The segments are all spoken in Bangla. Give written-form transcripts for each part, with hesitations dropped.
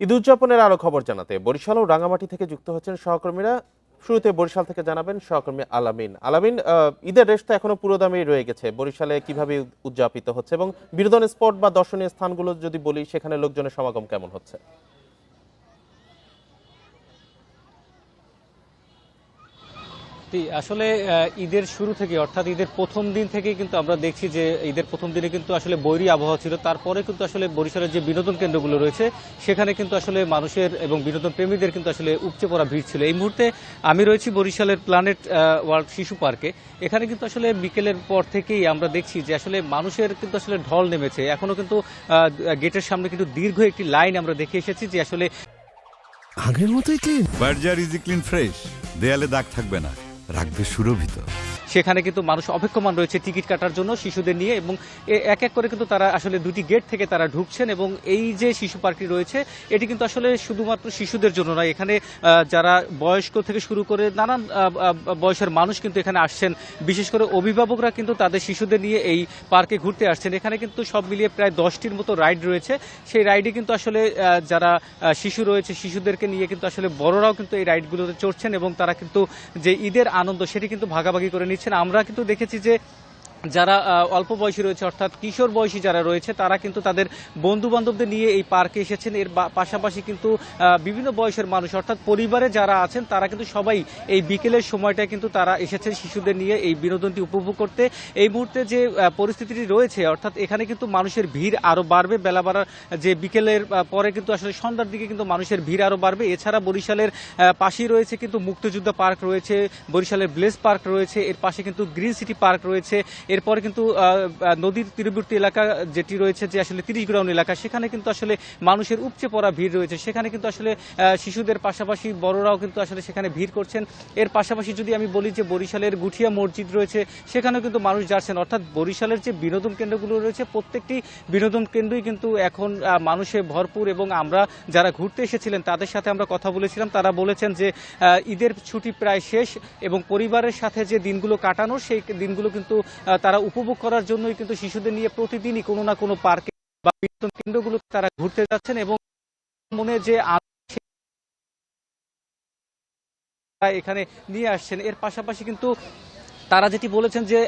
ঈদ উদযাপনের আরো খবর জানাতে বরিশাল ও রাঙামাটি থেকে যুক্ত হচ্ছেন সহকর্মীরা। শুরুতে বরিশাল থেকে জানাবেন সহকর্মী আলামিন। আলামিন, ঈদের রেশ তো এখনো পুরোদমেই রয়ে গেছে। বরিশালে কিভাবে উদযাপিত হচ্ছে এবং বিনোদন স্পট বা দর্শনীয় স্থানগুলো যদি বলি, সেখানে লোকজনের সমাগম কেমন হচ্ছে? আসলে ঈদের শুরু থেকে অর্থাৎ ঈদের প্রথম দিন থেকে কিন্তু আমরা দেখছি যে ঈদের প্রথম দিনে কিন্তু আসলে বৈরী আবহাওয়া ছিল। তারপরে কিন্তু আসলে বরিশালের যে বিনোদন কেন্দ্রগুলো রয়েছে সেখানে কিন্তু আসলে মানুষের এবং বিনোদন প্রেমীদের কিন্তু আসলে উপচে পড়া ভিড় ছিল। এই মুহূর্তে আমি রয়েছি বরিশালের প্ল্যানেট ওয়ার্ল্ড শিশু পার্কে। এখানে কিন্তু আসলে বিকেলের পর থেকেই আমরা দেখছি যে আসলে মানুষের কিন্তু আসলে ঢল নেমেছে। এখনো কিন্তু গেটের সামনে কিন্তু দীর্ঘ একটি লাইন আমরা দেখে এসেছি যে আসলে আগের মতোই clean. Berger easy clean fresh, দেয়ালে দাগ থাকবে না, রাখবে সুরভিত। সেখানে কিন্তু মানুষ অপেক্ষমান রয়েছে টিকিট কাটার জন্য শিশুদের নিয়ে, এবং এক এক করে কিন্তু তারা আসলে দুটি গেট থেকে তারা ঢুকছেন। এবং এই যে শিশু পার্কটি রয়েছে এটি কিন্তু আসলে শুধুমাত্র শিশুদের জন্য নয়, এখানে যারা বয়স্ক থেকে শুরু করে নানান বয়সের মানুষ কিন্তু এখানে আসছেন। বিশেষ করে অভিভাবকরা কিন্তু তাদের শিশুদের নিয়ে এই পার্কে ঘুরতে আসছেন। এখানে কিন্তু সব মিলিয়ে প্রায় 10টির মতো রাইড রয়েছে। সেই রাইডে কিন্তু আসলে যারা শিশু রয়েছে শিশুদেরকে নিয়ে কিন্তু আসলে বড়রাও কিন্তু এই রাইডগুলোতে চড়ছেন এবং তারা কিন্তু যে ঈদের আনন্দ সেটি কিন্তু ভাগাভাগি করে নিচ্ছেন। আমরা কিন্তু দেখেছি যে যারা অল্প বয়সী রয়েছে অর্থাৎ কিশোর বয়সী যারা রয়েছে তারা কিন্তু তাদের বন্ধু বান্ধবদের নিয়ে এই পার্কে এসেছেন। এর পাশাপাশি কিন্তু বিভিন্ন বয়সের মানুষ অর্থাৎ পরিবারে যারা আছেন তারা কিন্তু সবাই এই বিকেলের সময়টায় কিন্তু তারা এসেছেন শিশুদের নিয়ে এই বিনোদনটি উপভোগ করতে। এই মুহূর্তে যে পরিস্থিতিটি রয়েছে অর্থাৎ এখানে কিন্তু মানুষের ভিড় আরো বাড়বে। বেলা বাড়ার যে বিকেলের পরে কিন্তু আসলে সন্ধ্যার দিকে কিন্তু মানুষের ভিড় আরো বাড়বে। এছাড়া বরিশালের পাশেই রয়েছে কিন্তু মুক্তিযোদ্ধা পার্ক রয়েছে, বরিশালের ব্লেস পার্ক রয়েছে, এর পাশে কিন্তু গ্রিন সিটি পার্ক রয়েছে। এরপরে কিন্তু নদীর তীরবর্তী এলাকা যেটি রয়েছে যে আসলে 30 গ্রাউন্ড এলাকা, সেখানে কিন্তু আসলে মানুষের উপচে পড়া ভিড় রয়েছে। সেখানে কিন্তু আসলে শিশুদের পাশাপাশি বড়রাও কিন্তু আসলে সেখানে ভিড় করছেন। এর পাশাপাশি যদি আমি বলি যে বরিশালের গুঠিয়া মসজিদ রয়েছে সেখানেও কিন্তু মানুষ যাচ্ছেন। অর্থাৎ বরিশালের যে বিনোদন কেন্দ্রগুলো রয়েছে প্রত্যেকটি বিনোদন কেন্দ্রই কিন্তু এখন মানুষে ভরপুর। এবং আমরা যারা ঘুরতে এসেছিলেন তাদের সাথে আমরা কথা বলেছিলাম, তারা বলেছেন যে ঈদের ছুটি প্রায় শেষ এবং পরিবারের সাথে যে দিনগুলো কাটানোর সেই দিনগুলো কিন্তু তারা উপভোগ করার জন্যই কিন্তু শিশুদের নিয়ে প্রতিদিনই কোনো না কোনো পার্কে বা বিনোদন কেন্দ্রগুলো তারা ঘুরতে যাচ্ছেন এবং মনে যে এখানে নিয়ে আসছেন। এর পাশাপাশি কিন্তু তারা যেটি বলেছেন যে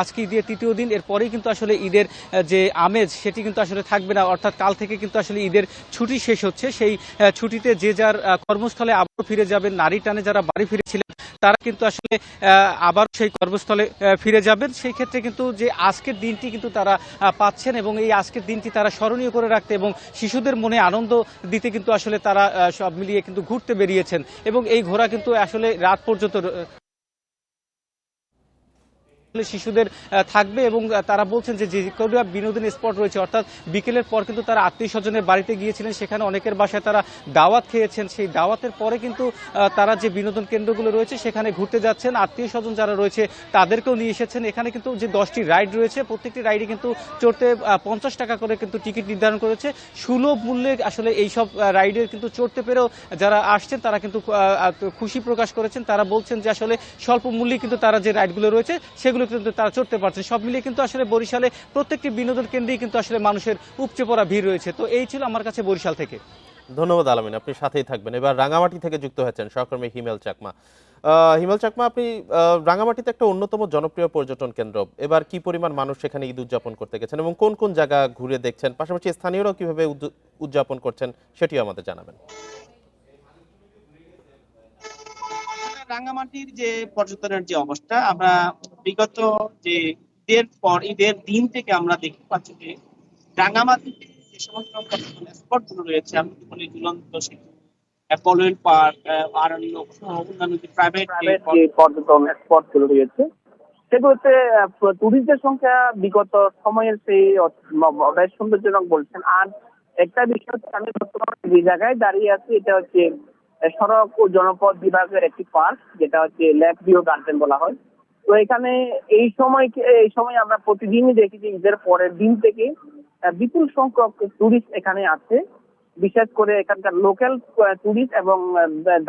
আজকে ঈদের তৃতীয় দিন, এরপরেই কিন্তু আসলে ঈদের যে আমেজ সেটি কিন্তু আসলে থাকবে না। অর্থাৎ কাল থেকে কিন্তু আসলে ঈদের ছুটি শেষ হচ্ছে। সেই ছুটিতে যে যার কর্মস্থলে আবার ফিরে যাবেন। নারী টানে যারা বাড়ি ফিরেছিলেন তারা কিন্তু আসলে আবার সেই কর্মস্থলে ফিরে যাবেন। সেই ক্ষেত্রে কিন্তু যে আজকের দিনটি কিন্তু তারা পাচ্ছেন এবং এই আজকের দিনটি তারা স্মরণীয় করে রাখতে এবং শিশুদের মনে আনন্দ দিতে কিন্তু আসলে তারা সব মিলিয়ে কিন্তু ঘুরতে বেরিয়েছেন। এবং এই ঘোরা কিন্তু আসলে রাত পর্যন্ত শিশুদের থাকবে। এবং তারা বলছেন যে যে কোনো বিনোদন স্পট রয়েছে অর্থাৎ বিকেলের পর কিন্তু তারা আত্মীয় স্বজনের বাড়িতে গিয়েছিলেন, সেখানে অনেকের বাসায় তারা দাওয়াত খেয়েছেন। সেই দাওয়াতের পরে কিন্তু তারা যে বিনোদন কেন্দ্রগুলো রয়েছে সেখানে ঘুরতে যাচ্ছেন। আত্মীয় স্বজন যারা রয়েছে তাদেরকেও নিয়ে এসেছেন। এখানে কিন্তু যে 10টি রাইড রয়েছে প্রত্যেকটি রাইডে কিন্তু চড়তে 50 টাকা করে কিন্তু টিকিট নির্ধারণ করেছে। সুলভ মূল্যে আসলে এইসব রাইডে কিন্তু চড়তে পেরেও যারা আসছেন তারা কিন্তু খুশি প্রকাশ করেছেন। তারা বলছেন যে আসলে স্বল্প মূল্যে কিন্তু তারা যে রাইডগুলো রয়েছে সেগুলো কিন্তু তারা চড়তে পারছেন। সব মিলিয়ে কিন্তু আসলে বরিশালে প্রত্যেকটি বিনোদন কেন্দ্রেই কিন্তু আসলে মানুষের উপচে পড়া ভিড় রয়েছে। তো এই ছিল আমার কাছে বরিশাল থেকে। ধন্যবাদ আলামিন, আপনি সাথেই থাকবেন। এবার রাঙামাটি থেকে যুক্ত হয়েছেন সহকর্মী হিমেল চাকমা। হিমেল চাকমা, আপনি রাঙামাটিতে একটা অন্যতম জনপ্রিয় পর্যটন কেন্দ্র। এবার কি পরিমাণ মানুষ সেখানে ঈদ উদযাপন করতে গেছেন এবং কোন কোন জায়গা ঘুরে দেখছেন, পাশাপাশি স্থানীয়রাও কিভাবে উদযাপন করছেন সেটিও আমাদের জানাবেন। রাঙ্গামাটির যে পর্যটনের যে অবস্থা, আমরা বিগত যে ঈদের পর ঈদের দিন থেকে আমরা দেখতে পাচ্ছি যে রাঙ্গামাটিতে যে সমস্ত পর্যটন স্পট গুলো রয়েছে, আমি যদি বলি ঝুলন্ত সেতু, পলুয়েল পার্ক, আরণ্যক সহ অন্যান্য যে প্রাইভেট যে পর্যটন স্পট গুলো রয়েছে সেগুলোতে টুরিস্টদের সংখ্যা বিগত সময়ের সেই বেশ সৌন্দর্যজনক বলছেন। আর একটা বিষয় হচ্ছে, আমি বর্তমানে যে জায়গায় দাঁড়িয়ে আছি এটা হচ্ছে সড়ক ও জনপথ বিভাগের একটি পার্ক, যেটা হচ্ছে লেক ভিউ গার্ডেন বলা হয়। তো এখানে এই সময় আমরা প্রতিদিনই দেখি যে ঈদের পরের দিন থেকে বিপুল সংখ্যক টুরিস্ট এখানে আছে। বিশেষ করে এখানকার লোকাল টুরিস্ট এবং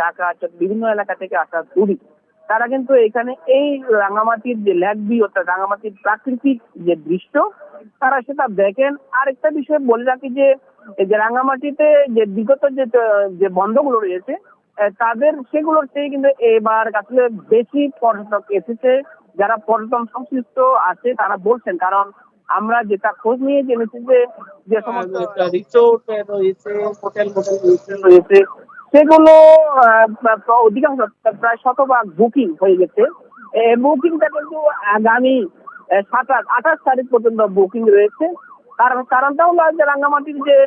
ঢাকা বিভিন্ন এলাকা থেকে আসা টুরিস্ট, তারা কিন্তু এখানে এই রাঙামাটির যে লেক ভিউ অর্থাৎ রাঙামাটির প্রাকৃতিক যে দৃশ্য তারা সেটা দেখেন। আরেকটা বিষয় বলে রাখি যে এই যে রাঙামাটিতে যে বিগত যে বন্ধগুলো রয়েছে তাদের সেগুলোর চেয়ে কিন্তু এবার আসলে বেশি পর্যটক এসেছে। যারা পর্যটন সংশ্লিষ্ট আছে তারা বলছেন, কারণ আমরা যেটা খোঁজ নিয়ে জেনেছি যে যে সমস্ত রিসোর্ট রয়েছে, হোটেল রয়েছে, সেগুলো অধিকাংশ প্রায় শতভাগ বুকিং হয়ে গেছে। বুকিংটা কিন্তু আগামী 27-28 তারিখ পর্যন্ত বুকিং রয়েছে। কারণটা হলো যে রাঙ্গামাটির যে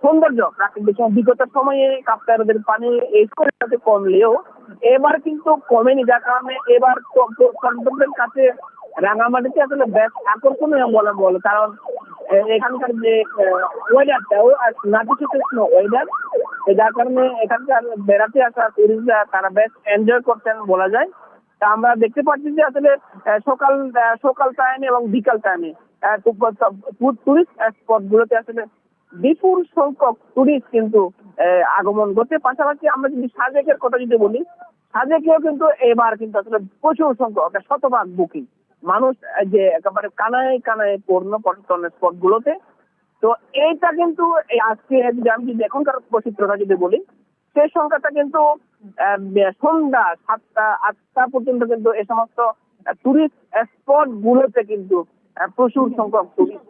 সৌন্দর্য, প্রাকৃতিক বিগত সময়ে কাপ্তাইয়ের পানি এই সাথে কমলেও এবার কিন্তু কমেনি, যার কারণে এবার পর্যটকদের কাছে রাঙ্গামাটিতে আসলে বেশ আকর্ষণীয় বলে। কারণ এখানকার যে ওয়েদারটাও নাতিশীতোষ্ণ ওয়েদার, যার কারণে এখানকার বেড়াতে আসা টুরিস্টরা তারা বেশ এনজয় করছেন বলা যায়। তা আমরা দেখতে পাচ্ছি যে আসলে সকাল টাইমে এবং বিকাল টাইমে টুরিস্ট স্পট গুলোতে আসলে বিপুল সংখ্যক টুরিস্ট কিন্তু আগমন করছে। পাশাপাশি আমরা যদি সাজেকের কথা যদি বলি, সাজেকেও কিন্তু এবার কিন্তু আসলে প্রচুর সংখ্যক শতভাগ বুকিং, মানুষ যে একেবারে কানায় কানায় পূর্ণ পর্যটন স্পট গুলোতে। তো এইটা কিন্তু আজকে আমি যদি এখনকার চিত্রটা যদি বলি, সেই সংখ্যাটা কিন্তু সন্ধ্যা 7টা-8টা পর্যন্ত কিন্তু এই সমস্ত টুরিস্ট স্পট গুলোতে কিন্তু প্রচুর সংখ্যক টুরিস্ট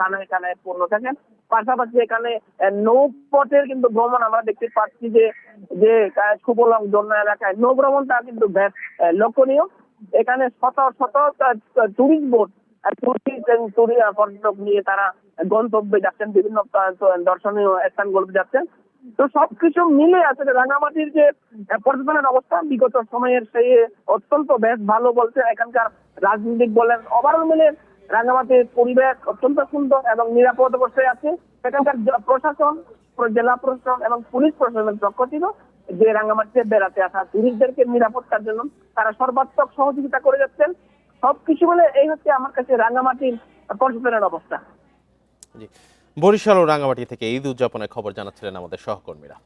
কানায় কানায় পূর্ণ থাকেন। পাশাপাশি এখানে নৌপথের কিন্তু ভ্রমণ আমরা দেখতে পাচ্ছি যে সুবলং জন্য এলাকায় নৌ ভ্রমণটা কিন্তু বেশ লক্ষণীয়। এখানে শত শত টুরিস্ট বোট পর্যটক নিয়ে তারা গন্তব্যে যাচ্ছেন, বিভিন্ন দর্শনীয় স্থানগুলোতে যাচ্ছেন। তো সবকিছু মিলে আসলে রাঙামাটির যে পর্যটনের অবস্থা বিগত সময়ের সেই অত্যন্ত বেশ ভালো বলছে এখানকার রাজনীতিক বলেন। ওভারঅল মিলে রাঙামাটির পরিবেশ অত্যন্ত সুন্দর এবং নিরাপদ অবস্থায় আছে। এখানকার প্রশাসন, জেলা প্রশাসন এবং পুলিশ প্রশাসনের পক্ষ থেকে যে রাঙামাটিতে বেড়াতে আসা টুরিস্টদেরকে নিরাপত্তার জন্য তারা সর্বাত্মক সহযোগিতা করে যাচ্ছেন। সবকিছু মিলে এই হচ্ছে আমার কাছে রাঙামাটির পর্যটনের অবস্থা। জি, বরিশাল ও রাঙামাটি থেকে ঈদ উদযাপনের খবর জানাচ্ছিলেন আমাদের সহকর্মীরা।